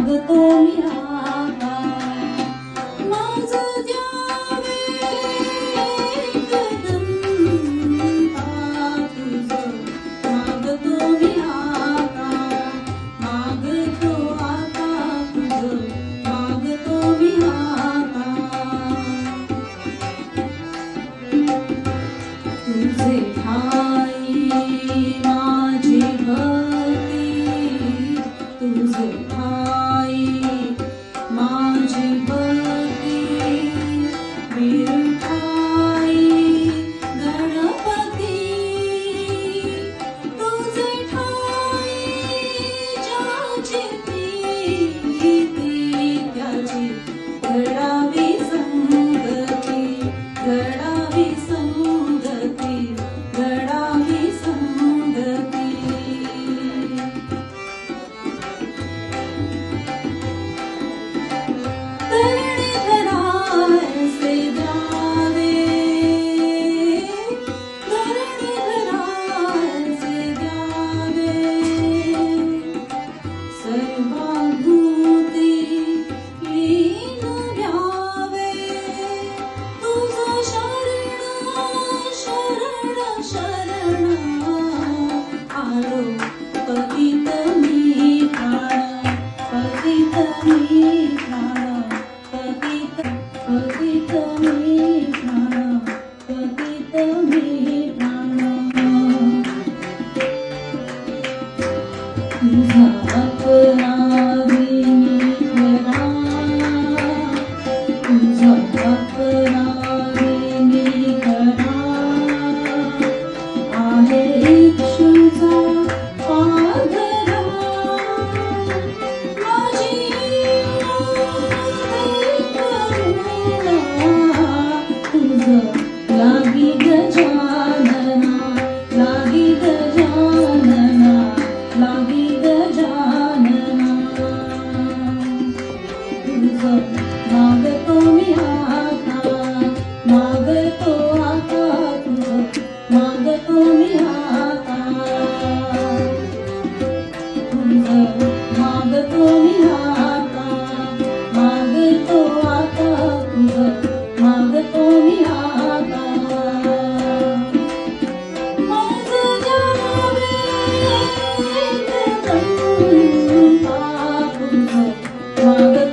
मागतो मी आता माझ द्यावे कदंबा तुझ मागतो मी आता मागतो आता तुझ मागतो मी आता तुझे ठाई माझी भक्ती तुझे ठाई माझी भक्ती विठाई गणपती तुझे ठाई ज्याची प्रीती त्याची घडावी संगती घडावी संगती घडावी संगती धरणीधरासे द्यावे धरणीधरासे द्यावे सर्वाभूती लीन व्हावे तुझं शरण शरण शरण आलो पतित मी प्राण पतित मी प्राण पतित पतित मी प्राण पतित मी प्राण तुझा अपराधी मी खरा तुझा अपराधी मी खरा आहे इच्छुचा पाधरा माझी तुझं लागी गजानना लागी गजानना लागी गजानना तुझं मागतो मी आता मागतो आता तुझं मागतो मी आता तुझं मागतो मी आता मागतो आता तुझं मागतो मी आता माझ द्यावे कदंबा तुझं मागतो